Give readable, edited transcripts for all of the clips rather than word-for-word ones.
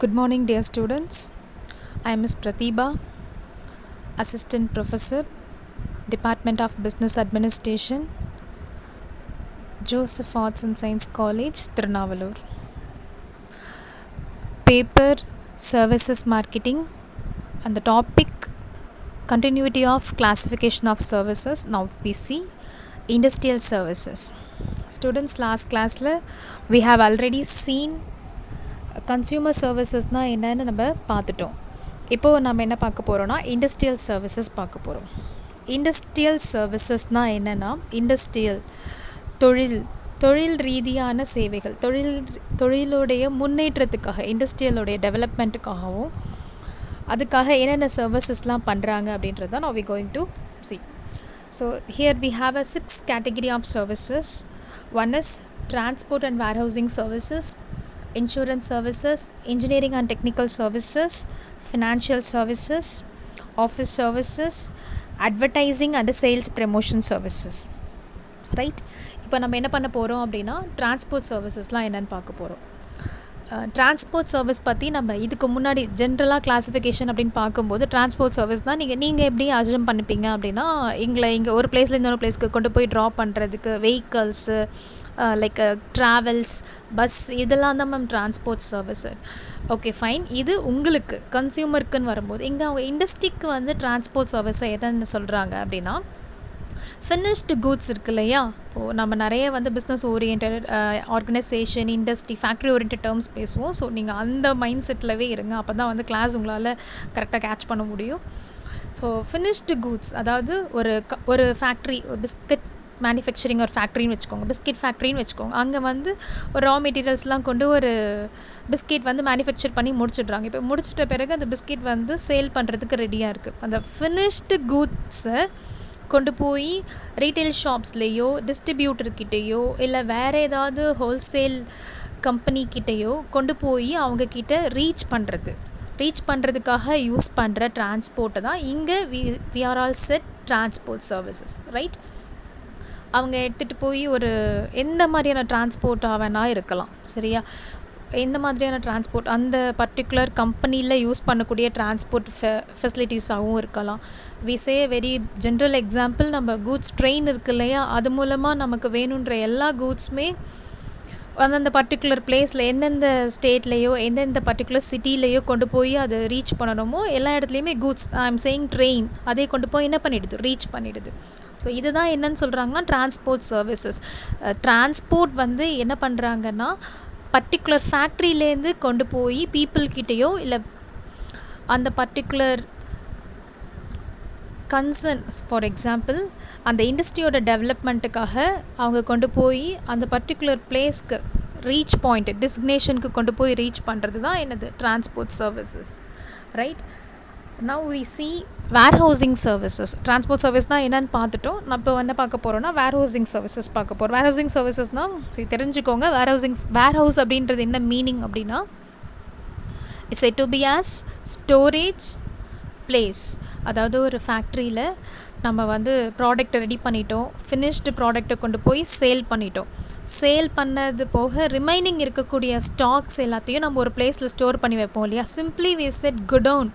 Good morning, dear students. I am Ms. Pratibha, Assistant Professor, Department of Business Administration, Joseph Arts and Science College, Tirunavalu. Paper Services Marketing and the topic Continuity of Classification of Services. Now we see Industrial Services. Students, last class we have already seen consumer சர்வீசஸ்னால் என்னென்னு நம்ம பார்த்துட்டோம். இப்போது நம்ம என்ன பார்க்க போகிறோன்னா industrial services பார்க்க போகிறோம். இண்டஸ்ட்ரியல் சர்வீசஸ்னால் என்னென்னா தொழில் ரீதியான சேவைகள், தொழிலுடைய முன்னேற்றத்துக்காக, இண்டஸ்ட்ரியலுடைய டெவலப்மெண்ட்டுக்காகவும் அதுக்காக என்னென்ன சர்வீசஸ்லாம் பண்ணுறாங்க அப்படின்றது தான் now we going to see. So here we have a 6 category of services. One is transport and warehousing services, insurance services, engineering and technical services, financial services, office services, advertising and sales promotion services. Right? இப்போ நம்ம என்ன பண்ண போகிறோம் அப்படின்னா transport சர்வீசஸ்லாம் என்னென்னு பார்க்க போகிறோம். Transport service பற்றி நம்ம இதுக்கு முன்னாடி ஜென்ரலாக கிளாஸிஃபிகேஷன் அப்படின்னு பார்க்கும்போது டிரான்ஸ்போர்ட் சர்வீஸ் தான் நீங்கள் எப்படி அஜம் பண்ணிப்பீங்க அப்படின்னா இங்கே ஒரு பிளேஸில் இன்னொரு பிளேஸ்க்கு கொண்டு போய் ட்ராப் பண்ணுறதுக்கு வெஹிக்கல்ஸு லைக் ட்ராவல்ஸ், பஸ், இதெல்லாம் தான் ma'am transport service. Okay fine. இது உங்களுக்கு கன்சியூமருக்குன்னு வரும்போது இங்கே அவங்க இண்டஸ்ட்ரிக்கு வந்து டிரான்ஸ்போர்ட் சர்வீஸை எதுன்னு சொல்கிறாங்க அப்படின்னா ஃபினிஷ்டு கூட்ஸ் இருக்கு இல்லையா. இப்போது நம்ம நிறைய வந்து business orient organisation, industry, factory orient terms பேசுவோம். ஸோ நீங்கள் அந்த மைண்ட் செட்டிலவே இருங்க, அப்போ தான் வந்து கிளாஸ் உங்களால் கரெக்டாக கேட்ச் பண்ண முடியும். ஸோ ஃபினிஷ்டு கூட்ஸ் அதாவது ஒரு ஃபேக்ட்ரி, ஒரு பிஸ்கட் மேனுஃபேக்சரிங் ஒரு ஃபேக்ட்ரின்னு வச்சுக்கோங்க, பிஸ்கெட் ஃபேக்ட்ரின்னு வச்சுக்கோங்க. அங்கே வந்து ஒரு ரா மெட்டீரியல்ஸ்லாம் கொண்டு ஒரு பிஸ்கெட் வந்து மேனுஃபேக்சர் பண்ணி முடிச்சிடுறாங்க. இப்போ முடிச்சிட்ட பிறகு அந்த பிஸ்கெட் வந்து சேல் பண்ணுறதுக்கு ரெடியாக இருக்குது. அந்த ஃபினிஷ்டு கூட்ஸை கொண்டு போய் ரீட்டைல் ஷாப்ஸ்லேயோ, டிஸ்ட்ரிபியூட்டர்கிட்டேயோ, இல்லை வேறு ஏதாவது ஹோல்சேல் கம்பெனிக்கிட்டேயோ கொண்டு போய் அவங்கக்கிட்ட ரீச் பண்ணுறதுக்காக யூஸ் பண்ணுற டிரான்ஸ்போர்ட்டை தான் இங்கே we are all set transport services. Right? அவங்க எடுத்துகிட்டு போய் ஒரு எந்த மாதிரியான டிரான்ஸ்போர்ட்டாக வேணால் இருக்கலாம். சரியா? எந்த மாதிரியான டிரான்ஸ்போர்ட் அந்த பர்டிகுலர் கம்பெனியில் யூஸ் பண்ணக்கூடிய டிரான்ஸ்போர்ட் ஃபெசிலிட்டிஸாகவும் இருக்கலாம். We say very general example, நம்ம கூட்ஸ் ட்ரெயின் இருக்கு இல்லையா, அது மூலமாக நமக்கு வேணுன்ற எல்லா கூட்ஸுமே அந்தந்த பர்டிகுலர் பிளேஸில் எந்தெந்த ஸ்டேட்லேயோ எந்தெந்த பர்டிகுலர் சிட்டிலேயோ கொண்டு போய் அதை ரீச் பண்ணணுமோ எல்லா இடத்துலையுமே goods, I am saying train, அதே கொண்டு போய் என்ன பண்ணிடுது, ரீச் பண்ணிடுது. ஸோ இதுதான் என்னன்னு சொல்கிறாங்கன்னா டிரான்ஸ்போர்ட் சர்வீசஸ். டிரான்ஸ்போர்ட் வந்து என்ன பண்ணுறாங்கன்னா பர்டிகுலர் ஃபேக்ட்ரியிலேருந்து கொண்டு போய் பீப்புள்கிட்டேயோ இல்லை அந்த பர்டிகுலர் கன்சர்ன், ஃபார் எக்ஸாம்பிள் அந்த இண்டஸ்ட்ரியோட டெவலப்மெண்ட்டுக்காக அவங்க கொண்டு போய் அந்த பர்டிகுலர் பிளேஸ்க்கு ரீச் பாயிண்ட், டெஸ்டினேஷனுக்கு கொண்டு போய் ரீச் பண்ணுறது தான் என்னது transport services. Right? Now we see warehousing services. Transport சர்வீஸ்னால் என்னென்னு பார்த்துட்டோம். நம்ம இப்போ என்ன பார்க்க போகிறோன்னா வேர்ஹவுசிங் சர்வீசஸ் பார்க்க போகிறோம். வேர்ஹவுசிங் சர்வீசஸ்னால் சரி தெரிஞ்சுக்கோங்க. வேர்ஹவுஸ் அப்படின்றது என்ன மீனிங் அப்படின்னா it's said to be as storage place. அதாவது ஒரு ஃபேக்ட்ரியில் நம்ம வந்து ப்ராடக்ட்டை ரெடி பண்ணிட்டோம், ஃபினிஷ்டு ப்ராடக்ட்டை கொண்டு போய் சேல் பண்ணிட்டோம். சேல் பண்ணது போக ரிமைனிங் இருக்கக்கூடிய ஸ்டாக்ஸ் எல்லாத்தையும் நம்ம ஒரு பிளேஸில் ஸ்டோர் பண்ணி வைப்போம் இல்லையா. சிம்ப்ளி வி செட் குடவுன்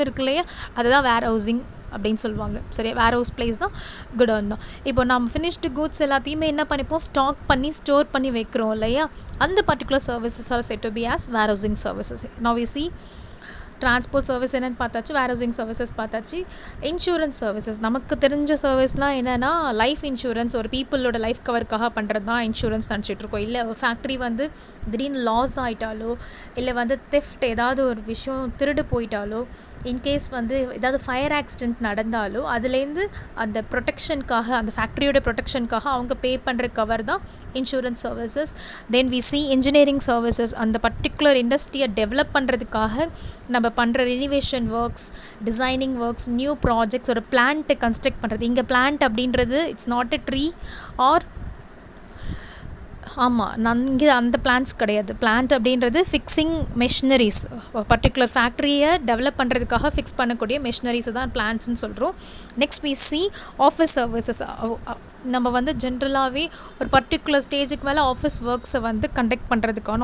இருக்கு இல்லையா, அதுதான் வேர் ஹவுசிங் அப்படின்னு சொல்லுவாங்க. சரியா? வேர் ஹவுஸ் பிளேஸ் தான் குடவுன் தான். இப்போ நம்ம ஃபினிஷ்டு கூட்ஸ் எல்லாத்தையுமே என்ன பண்ணிப்போம், ஸ்டாக் பண்ணி ஸ்டோர் பண்ணி வைக்கிறோம் இல்லையா. அந்த particular services are said to be as warehousing services. Now we see transport service என்னென்னு பார்த்தாச்சு, வேர் ஹவுசிங் சர்வீசஸ் பார்த்தாச்சு. இன்சூரன்ஸ் சர்வீசஸ் நமக்கு தெரிஞ்ச சர்வீஸ்லாம் என்னென்னா லைஃப் இன்சூரன்ஸ், ஒரு பீப்புளோட லைஃப் கவருக்காக பண்ணுறது தான் இன்சூரன்ஸ் நினச்சிட்ருக்கோம். இல்லை ஃபேக்ட்ரி வந்து திடீர்னு லாஸ் ஆகிட்டாலோ, இல்லை வந்து தெஃப்ட் ஏதாவது ஒரு விஷயம் திருடு போயிட்டாலோ, இன்கேஸ் வந்து ஏதாவது ஃபயர் ஆக்சிடென்ட் நடந்தாலோ அதுலேருந்து அந்த ப்ரொடெக்ஷனுக்காக, அந்த ஃபேக்ட்ரியோட ப்ரொடெக்ஷனுக்காக அவங்க பே பண்ணுற கவர் தான் insurance services. Then we see engineering services. அந்த பர்டிகுலர் இண்டஸ்ட்ரியை டெவலப் பண்ணுறதுக்காக நம்ம பண்ணுற renovation works, designing works, new projects, ஒரு பிளான்ட்டை கன்ஸ்ட்ரக்ட் பண்ணுறது. இங்கே பிளான்ட் அப்படின்றது it's not a tree or இங்கே அந்த பிளான்ஸ் கிடையாது. பிளான்ட் அப்படின்றது ஃபிக்ஸிங் மெஷினரிஸ், பர்டிகுலர் ஃபேக்ட்ரியை டெவலப் பண்ணுறதுக்காக ஃபிக்ஸ் பண்ணக்கூடிய மெஷினரிஸை தான் பிளான்ஸ்ன்னு சொல்கிறோம். Next we see office services. நம்ம வந்து ஜென்ரலாகவே ஒரு பர்டிகுலர் ஸ்டேஜுக்கு மேலே ஆஃபீஸ் ஒர்க்ஸை வந்து கண்டக்ட் பண்ணுறதுக்கான